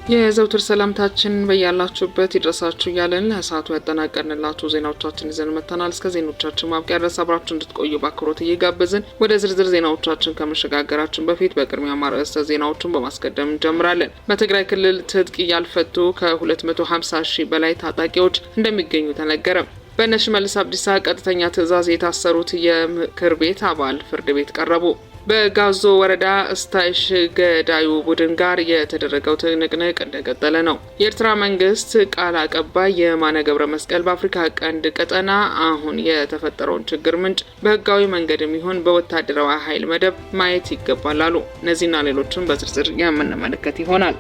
የዘውትር ሰላምታችን በያላችሁበት ይድረሳችሁ እያልን ለሰዓቱ ያጠናቀርንላችሁ ዜናዎቻችን ይዘን መጥተናል። እስከ ዜናዎቻችን ማብቂያ ድረስ አብራችሁ እንድትቆዩ በአክብሮት እየጋበዝን ወደ ዝርዝር ዜናዎቻችን ከመሸጋገራችን በፊት በቅድሚያ ማርዕስተ ዜናዎችን በማስቀደም እንጀምራለን። በትግራይ ክልል ትጥቅ ያልፈቱ ከ250 ሺህ በላይ ታጣቂዎች እንደሚገኙ ተነገረ። በእነ ሽመልስ አብዲሳ ቀጥተኛ ትዕዛዝ የታሰሩት የምክር ቤት አባል ፍርድ ቤት ቀረቡ። በጋዞ ወረዳ ስታይሽ ገዳዩ ቡድን ጋር የተደረገው ትንቅንቅ እንደቀጠለ ነው። የኤርትራ መንግስት ቃል አቀባይ የማነ ገብረ መስቀል በአፍሪካ ቀንድ ቀጠና አሁን የተፈጠረውን ችግር ምንጭ በህጋዊ መንገድም ይሁን በወታደራዊ ኃይል መደብ ማየት ይገባል አሉ። እነዚህና ሌሎችን በዝርዝር የምንመለከት ይሆናል።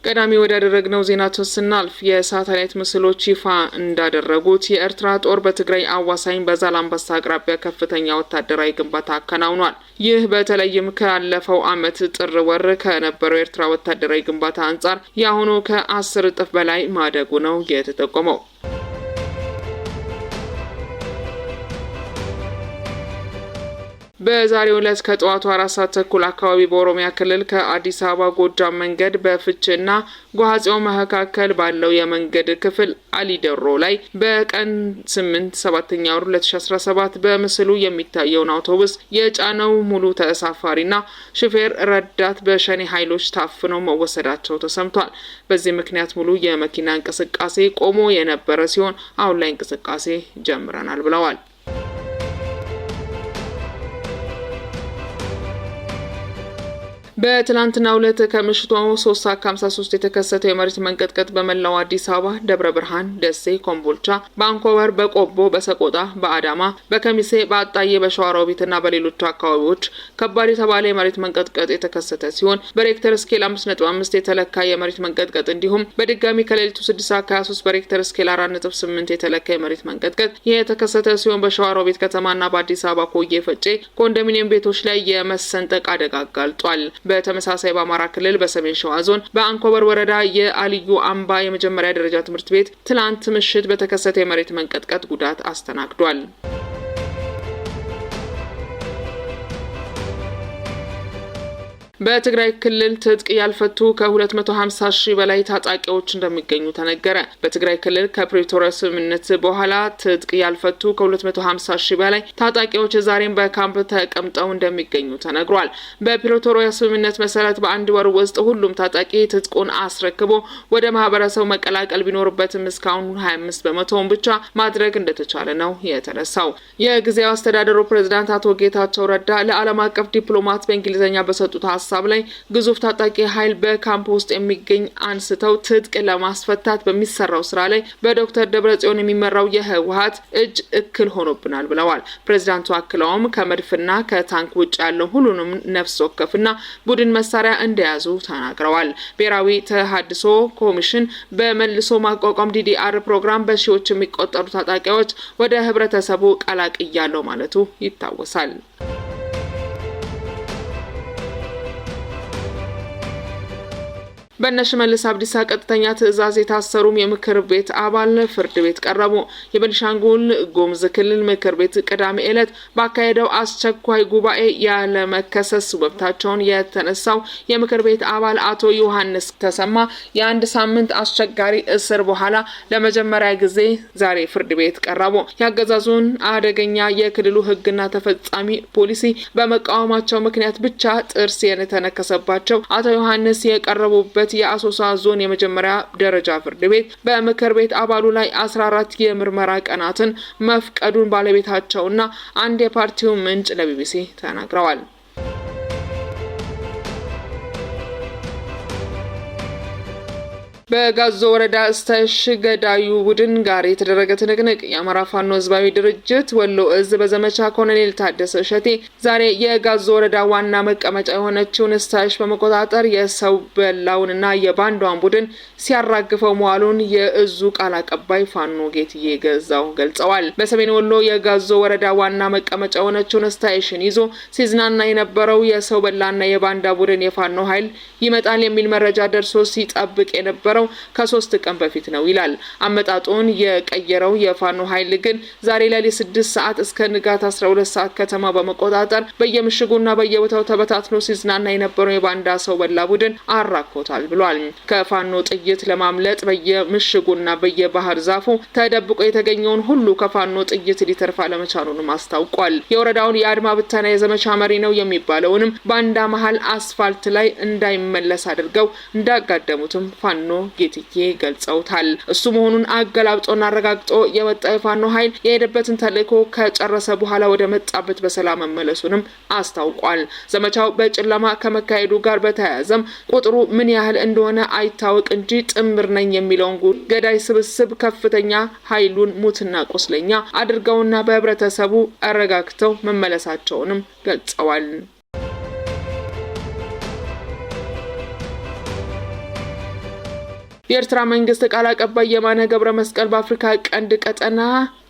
ቀዳሚ ወዳደረግነው ዜናችን ስናልፍ የሳተላይት ምስሎች ይፋ እንዳደረጉት የኤርትራ ጦር በትግራይ አዋሳኝ በዛላምበሳ አቅራቢያ ከፍተኛ ወታደራዊ ግንባታ አከናውኗል። ይህ በተለይም ካለፈው ዓመት ጥር ወር ከነበረው የኤርትራ ወታደራዊ ግንባታ አንጻር የአሁኑ ከ10 እጥፍ በላይ ማደጉ ነው የተጠቆመው። በዛሬው ዕለት ከጠዋቱ 4 ሰዓት ተኩል አካባቢ በኦሮሚያ ክልል ከአዲስ አበባ ጎጃም መንገድ በፍቼና ጓሃጽዮን መካከል ባለው የመንገድ ክፍል አሊደሮ ላይ በቀን 8/7 ወር 2017 በምስሉ የሚታየውን አውቶቡስ የጫነው ሙሉ ተሳፋሪና ሹፌር ረዳት በሸኔ ኃይሎች ታፍነው መወሰዳቸው ተሰምቷል። በዚህ ምክንያት ሙሉ የመኪና እንቅስቃሴ ቆሞ የነበረ ሲሆን አሁን ላይ እንቅስቃሴ ጀምረናል ብለዋል። በትላንትናው ዕለት ከምሽቱ 3:53 የተከሰተው የመሬት መንቀጥቀጥ በመላው አዲስ አበባ፣ ደብረ ብርሃን፣ ደሴ፣ ኮምቦልቻ፣ ባንኮበር፣ በቆቦ፣ በሰቆጣ፣ በአዳማ፣ በከሚሴ፣ በአጣዬ፣ በሸዋሮቢትና በሌሎች አካባቢዎች ከባድ የተባለ የመሬት መንቀጥቀጥ የተከሰተ ሲሆን በሬክተር ስኬል 5.5 የተለካ የመሬት መንቀጥቀጥ እንዲሁም በድጋሚ ከሌሊቱ 6:23 በሬክተር ስኬል 4.8 የተለካ የመሬት መንቀጥቀጥ የተከሰተ ሲሆን በሸዋሮቢት ከተማና በአዲስ አበባ ኮዬ ፈጬ ኮንዶሚኒየም ቤቶች ላይ የመሰንጠቅ አደጋ አጋልጧል። በተመሳሳይ በአማራ ክልል በሰሜን ሸዋ ዞን በአንኮበር ወረዳ የአልዩ አምባ የመጀመሪያ ደረጃ ትምህርት ቤት ትላንት ምሽት በተከሰተ የመሬት መንቀጥቀጥ ጉዳት አስተናግዷል። በትግራይ ክልል ትጥቅ ያልፈቱ ከ250 ሺህ በላይ ታጣቂዎች እንደሚገኙ ተነገረ። በትግራይ ክልል ከፕሪቶሪያ ስምምነት በኋላ ትጥቅ ያልፈቱ ከ250 ሺህ በላይ ታጣቂዎች ዛሬም በካምፕ ተቀምጠው እንደሚገኙ ተነግሯል። በፕሪቶሪያ ስምምነት መሰረት በአንድ ወር ውስጥ ሁሉም ታጣቂ ትጥቁን አስረክቦ ወደ ማህበረሰቡ መቀላቀል ቢኖርበትም እስካሁን 25% ብቻ ማድረግ እንደተቻለ ነው የተነሳው። የጊዜያዊ አስተዳደሩ ፕሬዝዳንት አቶ ጌታቸው ረዳ ለዓለም አቀፍ ዲፕሎማት በእንግሊዝኛ በሰጡት ሀሳብ ላይ ግዙፍ ታጣቂ ኃይል በካምፕ ውስጥ የሚገኝ አንስተው ትጥቅ ለማስፈታት በሚሰራው ስራ ላይ በዶክተር ደብረጽዮን የሚመራው የህወሓት እጅ እክል ሆኖብናል ብለዋል። ፕሬዝዳንቱ አክለውም ከመድፍና ከታንክ ውጭ ያለው ሁሉንም ነፍስ ወከፍና ቡድን መሳሪያ እንደያዙ ተናግረዋል። ብሔራዊ ተሃድሶ ኮሚሽን በመልሶ ማቋቋም ዲዲአር ፕሮግራም በሺዎች የሚቆጠሩ ታጣቂዎች ወደ ህብረተሰቡ ቀላቅያለው ማለቱ ይታወሳል። በእነ ሽመልስ አብዲሳ ቀጥተኛ ትዕዛዝ የታሰሩም የምክር ቤት አባል ፍርድ ቤት ቀረቡ። የቤኒሻንጉል ጉሙዝ ክልል ምክር ቤት ቅዳሜ ዕለት ባካሄደው አስቸኳይ ጉባኤ ያለ መከሰስ መብታቸውን የተነሳው የምክር ቤት አባል አቶ ዮሐንስ ተሰማ የአንድ ሳምንት አስቸጋሪ እስር በኋላ ለመጀመሪያ ጊዜ ዛሬ ፍርድ ቤት ቀረቡ። ያገዛዙን አደገኛ የክልሉ ህግና ተፈጻሚ ፖሊሲ በመቃወማቸው ምክንያት ብቻ ጥርስ የተነከሰባቸው አቶ ዮሐንስ የቀረቡበት የአሶሳ ዞን የመጀመሪያ ደረጃ ፍርድ ቤት በምክር ቤት አባሉ ላይ 14 የምርመራ ቀናትን መፍቀዱን ባለቤታቸውና አንድ የፓርቲው ምንጭ ለቢቢሲ ተናግረዋል። በጋዞ ወረዳ ስታይሽ ገዳዩ ቡድን ጋር የተደረገ ትንቅንቅ የአማራ ፋኖ ህዝባዊ ድርጅት ወሎ እዝ በዘመቻ ኮሎኔል ታደሰ እሸቴ ዛሬ የጋዞ ወረዳ ዋና መቀመጫ የሆነችውን ስታይሽ በመቆጣጠር የሰው በላውንና የባንዷን ቡድን ሲያራግፈው መዋሉን የእዙ ቃል አቀባይ ፋኖ ጌትዬ ገዛው ገልጸዋል። በሰሜን ወሎ የጋዞ ወረዳ ዋና መቀመጫ የሆነችውን ስታይሽን ይዞ ሲዝናና የነበረው የሰው በላና የባንዳ ቡድን የፋኖ ኃይል ይመጣል የሚል መረጃ ደርሶ ሲጠብቅ የነበረ የነበረው ከ3 ቀን በፊት ነው ይላል። አመጣጡን የቀየረው የፋኖ ኃይል ግን ዛሬ ሌሊት 6 ሰዓት እስከ ንጋት 12 ሰዓት ከተማ በመቆጣጠር በየምሽጉና በየቦታው ተበታትኖ ሲዝናና የነበረው የባንዳ ሰው በላ ቡድን አራኮታል ብሏል። ከፋኖ ጥይት ለማምለጥ በየምሽጉና በየባህር ዛፉ ተደብቆ የተገኘውን ሁሉ ከፋኖ ጥይት ሊተርፍ አለመቻሉንም አስታውቋል። የወረዳውን የአድማ ብተና የዘመቻ መሪ ነው የሚባለውንም ባንዳ መሃል አስፋልት ላይ እንዳይመለስ አድርገው እንዳጋደሙትም ፋኖ ጌትዬ ገልጸውታል። እሱ መሆኑን አገላብጦና አረጋግጦ የወጣው የፋኖ ኃይል የሄደበትን ተልእኮ ከጨረሰ በኋላ ወደ መጣበት በሰላም መመለሱንም አስታውቋል። ዘመቻው በጨለማ ከመካሄዱ ጋር በተያያዘም ቁጥሩ ምን ያህል እንደሆነ አይታወቅ እንጂ ጥምር ነኝ የሚለውን ገዳይ ስብስብ ከፍተኛ ኃይሉን ሙትና ቁስለኛ አድርገውና በህብረተሰቡ አረጋግተው መመለሳቸውንም ገልጸዋል። የኤርትራ መንግስት ቃል አቀባይ የማነ ገብረ መስቀል በአፍሪካ ቀንድ ቀጠና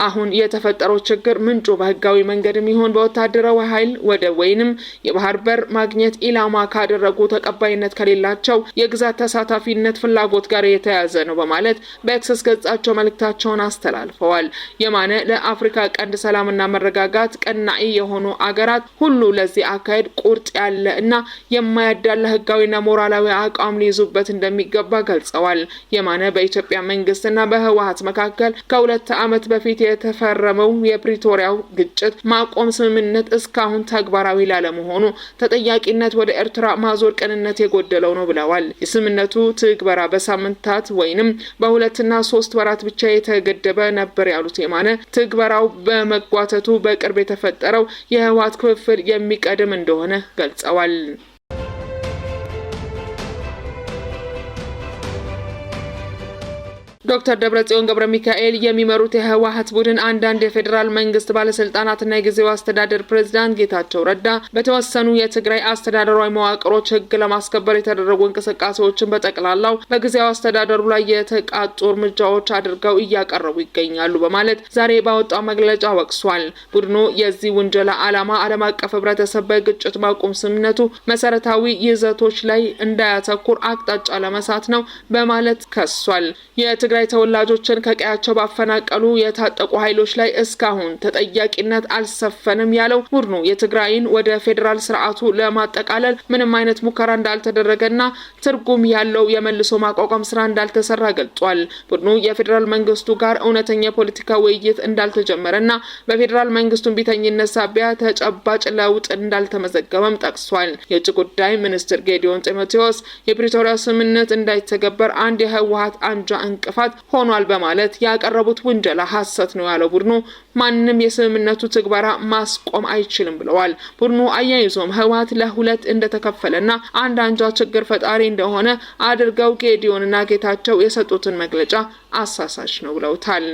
አሁን የተፈጠረው ችግር ምንጩ በህጋዊ መንገድም ይሁን በወታደራዊ ኃይል ወደ ወይንም የባህር በር ማግኘት ኢላማ ካደረጉ ተቀባይነት ከሌላቸው የግዛት ተሳታፊነት ፍላጎት ጋር የተያያዘ ነው በማለት በኤክስ ገጻቸው መልእክታቸውን አስተላልፈዋል። የማነ ለአፍሪካ ቀንድ ሰላምና መረጋጋት ቀናኢ የሆኑ አገራት ሁሉ ለዚህ አካሄድ ቁርጥ ያለ እና የማያዳላ ህጋዊና ሞራላዊ አቋም ሊይዙበት እንደሚገባ ገልጸዋል። የማነ በኢትዮጵያ መንግስትና በህወሓት መካከል ከ2 ዓመት በፊት የተፈረመው የፕሪቶሪያው ግጭት ማቆም ስምምነት እስካሁን ተግባራዊ ላለመሆኑ ተጠያቂነት ወደ ኤርትራ ማዞር ቅንነት የጎደለው ነው ብለዋል። የስምምነቱ ትግበራ በሳምንታት ወይንም በ2 እና 3 ወራት ብቻ የተገደበ ነበር ያሉት የማነ ትግበራው በመጓተቱ በቅርብ የተፈጠረው የህወሓት ክፍፍል የሚቀድም እንደሆነ ገልጸዋል። ዶክተር ደብረጽዮን ገብረ ሚካኤል የሚመሩት የህወሓት ቡድን አንዳንድ የፌዴራል መንግስት ባለስልጣናትና የጊዜው አስተዳደር ፕሬዝዳንት ጌታቸው ረዳ በተወሰኑ የትግራይ አስተዳደራዊ መዋቅሮች ህግ ለማስከበር የተደረጉ እንቅስቃሴዎችን በጠቅላላው በጊዜው አስተዳደሩ ላይ የተቃጡ እርምጃዎች አድርገው እያቀረቡ ይገኛሉ በማለት ዛሬ ባወጣው መግለጫ ወቅሷል። ቡድኑ የዚህ ውንጀላ ዓላማ ዓለም አቀፍ ህብረተሰብ በግጭት ማቆም ስምምነቱ መሰረታዊ ይዘቶች ላይ እንዳያተኩር አቅጣጫ ለመሳት ነው በማለት ከሷል። የትግራይ ተወላጆችን ከቀያቸው ባፈናቀሉ የታጠቁ ኃይሎች ላይ እስካሁን ተጠያቂነት አልሰፈንም ያለው ቡድኑ የትግራይን ወደ ፌዴራል ስርዓቱ ለማጠቃለል ምንም አይነት ሙከራ እንዳልተደረገና ትርጉም ያለው የመልሶ ማቋቋም ስራ እንዳልተሰራ ገልጿል። ቡድኑ የፌዴራል መንግስቱ ጋር እውነተኛ ፖለቲካ ውይይት እንዳልተጀመረና በፌዴራል መንግስቱ ቢተኝነት ሳቢያ ተጨባጭ ለውጥ እንዳልተመዘገበም ጠቅሷል። የውጭ ጉዳይ ሚኒስትር ጌዲዮን ጢሞቴዎስ የፕሪቶሪያ ስምምነት እንዳይተገበር አንድ የህወሓት አንጃ እንቅፋት ሆኗል በማለት ያቀረቡት ውንጀላ ሐሰት ነው ያለው ቡድኑ ማንንም የስምምነቱ ትግበራ ማስቆም አይችልም ብለዋል። ቡድኑ አያይዞም ህወሓት ለሁለት እንደተከፈለና አንድ አንጃ ችግር ፈጣሪ እንደሆነ አድርገው ጌዲዮንና ጌታቸው የሰጡትን መግለጫ አሳሳች ነው ብለውታል።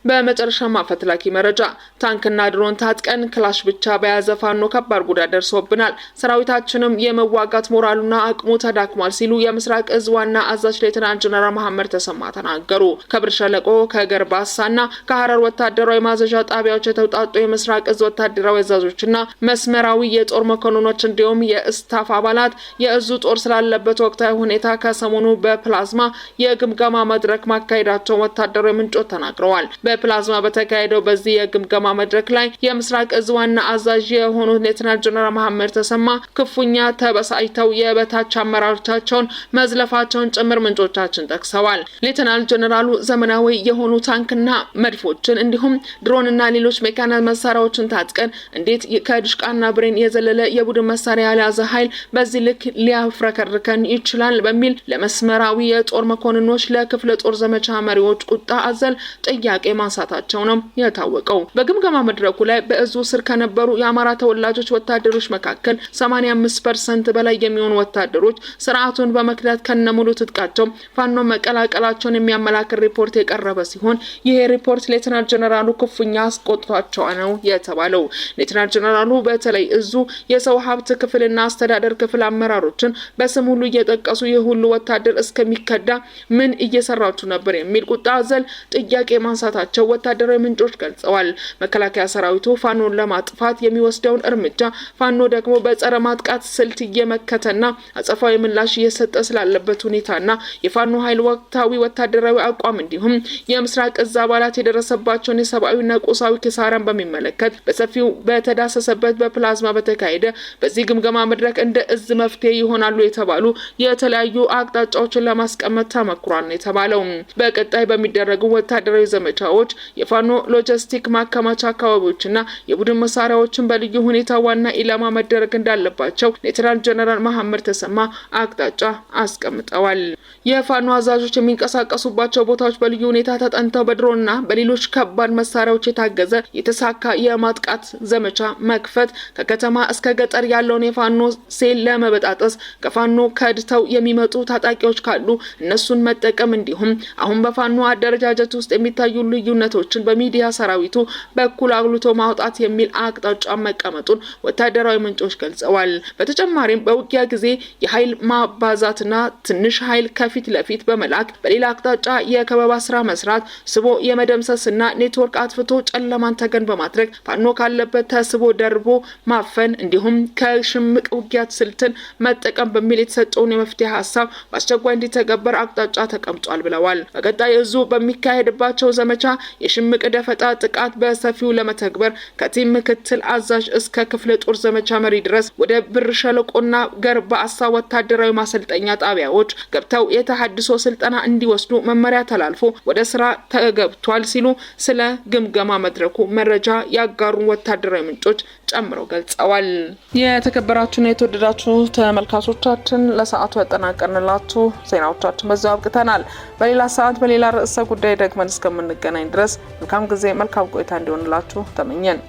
በመጨረሻም አፈትላኪ መረጃ ታንክና ድሮን ታጥቀን ክላሽ ብቻ በያዘ ፋኖ ከባድ ጉዳት ደርሶብናል፣ ሰራዊታችንም የመዋጋት ሞራሉና አቅሙ ተዳክሟል ሲሉ የምስራቅ እዝ ዋና አዛዥ ሌተናንት ጀነራል መሐመድ ተሰማ ተናገሩ። ከብር ሸለቆ ከገርባሳና ከሐረር ወታደራዊ ማዘዣ ጣቢያዎች የተውጣጡ የምስራቅ እዝ ወታደራዊ አዛዦችና መስመራዊ የጦር መኮንኖች እንዲሁም የስታፍ አባላት የእዙ ጦር ስላለበት ወቅታዊ ሁኔታ ከሰሞኑ በፕላዝማ የግምገማ መድረክ ማካሄዳቸው ወታደራዊ ምንጮች ተናግረዋል። በፕላዝማ በተካሄደው በዚህ የግምገማ መድረክ ላይ የምስራቅ እዝ ዋና አዛዥ የሆኑት ሌተናንት ጀነራል መሐመድ ተሰማ ክፉኛ ተበሳጭተው የበታች አመራሮቻቸውን መዝለፋቸውን ጭምር ምንጮቻችን ጠቅሰዋል። ሌተናንት ጀነራሉ ዘመናዊ የሆኑ ታንክና መድፎችን እንዲሁም ድሮንና ሌሎች ሜካናይዝድ መሳሪያዎችን ታጥቀን እንዴት ከድሽቃና ብሬን የዘለለ የቡድን መሳሪያ ያለያዘ ኃይል በዚህ ልክ ሊያፍረከርከን ይችላል በሚል ለመስመራዊ የጦር መኮንኖች ለክፍለ ጦር ዘመቻ መሪዎች ቁጣ አዘል ጥያቄ ማንሳታቸው ነው የታወቀው። በግምገማ መድረኩ ላይ በእዙ ስር ከነበሩ የአማራ ተወላጆች ወታደሮች መካከል 85% በላይ የሚሆኑ ወታደሮች ስርዓቱን በመክዳት ከነሙሉ ትጥቃቸው ፋኖ መቀላቀላቸውን የሚያመላክት ሪፖርት የቀረበ ሲሆን ይሄ ሪፖርት ሌተናንት ጀነራሉ ክፉኛ አስቆጥቷቸው ነው የተባለው። ሌተናንት ጀነራሉ በተለይ እዙ የሰው ሀብት ክፍልና አስተዳደር ክፍል አመራሮችን በስም ሁሉ እየጠቀሱ ይህ ሁሉ ወታደር እስከሚከዳ ምን እየሰራችሁ ነበር የሚል ቁጣ አዘል ጥያቄ ማንሳታቸው እንዳለባቸው ወታደራዊ ምንጮች ገልጸዋል። መከላከያ ሰራዊቱ ፋኖን ለማጥፋት የሚወስደውን እርምጃ ፋኖ ደግሞ በጸረ ማጥቃት ስልት እየመከተና አጸፋዊ ምላሽ እየሰጠ ስላለበት ሁኔታና የፋኖ ኃይል ወቅታዊ ወታደራዊ አቋም እንዲሁም የምስራቅ እዝ አባላት የደረሰባቸውን የሰብአዊና ቁሳዊ ኪሳራን በሚመለከት በሰፊው በተዳሰሰበት በፕላዝማ በተካሄደ በዚህ ግምገማ መድረክ እንደ እዝ መፍትሄ ይሆናሉ የተባሉ የተለያዩ አቅጣጫዎችን ለማስቀመጥ ተመክሯል ነው የተባለው። በቀጣይ በሚደረጉ ወታደራዊ ዘመቻዎች የፋኖ ሎጂስቲክ ማከማቻ አካባቢዎችና የቡድን መሳሪያዎችን በልዩ ሁኔታ ዋና ኢላማ መደረግ እንዳለባቸው ሌተናንት ጀነራል መሐመድ ተሰማ አቅጣጫ አስቀምጠዋል። የፋኖ አዛዦች የሚንቀሳቀሱባቸው ቦታዎች በልዩ ሁኔታ ተጠንተው በድሮንና በሌሎች ከባድ መሳሪያዎች የታገዘ የተሳካ የማጥቃት ዘመቻ መክፈት፣ ከከተማ እስከ ገጠር ያለውን የፋኖ ሴል ለመበጣጠስ ከፋኖ ከድተው የሚመጡ ታጣቂዎች ካሉ እነሱን መጠቀም እንዲሁም አሁን በፋኖ አደረጃጀት ውስጥ የሚታዩ ልዩነቶችን በሚዲያ ሰራዊቱ በኩል አጉልቶ ማውጣት የሚል አቅጣጫ መቀመጡን ወታደራዊ ምንጮች ገልጸዋል። በተጨማሪም በውጊያ ጊዜ የኃይል ማባዛትና ትንሽ ኃይል ከፊት ለፊት በመላክ በሌላ አቅጣጫ የከበባ ስራ መስራት፣ ስቦ የመደምሰስና ኔትወርክ አጥፍቶ ጨለማን ተገን በማድረግ ፋኖ ካለበት ተስቦ ደርቦ ማፈን እንዲሁም ከሽምቅ ውጊያ ስልትን መጠቀም በሚል የተሰጠውን የመፍትሄ ሀሳብ በአስቸኳይ እንዲተገበር አቅጣጫ ተቀምጧል ብለዋል። በቀጣይ እዙ በሚካሄድባቸው ዘመቻ የሽምቅ ደፈጣ ጥቃት በሰፊው ለመተግበር ከቲም ምክትል አዛዥ እስከ ክፍለ ጦር ዘመቻ መሪ ድረስ ወደ ብር ሸለቆና ገርባ አሳ ወታደራዊ ማሰልጠኛ ጣቢያዎች ገብተው የተሐድሶ ስልጠና እንዲወስዱ መመሪያ ተላልፎ ወደ ስራ ተገብቷል ሲሉ ስለ ግምገማ መድረኩ መረጃ ያጋሩ ወታደራዊ ምንጮች ጨምረው ገልጸዋል። የተከበራችሁና የተወደዳችሁ ተመልካቾቻችን ለሰዓቱ ያጠናቀርንላችሁ ዜናዎቻችን በዛው አብቅተናል። በሌላ ሰዓት በሌላ ርዕሰ ጉዳይ ደግመን እስከምንገናኝ ድረስ መልካም ጊዜ መልካም ቆይታ እንዲሆንላችሁ ተመኘን።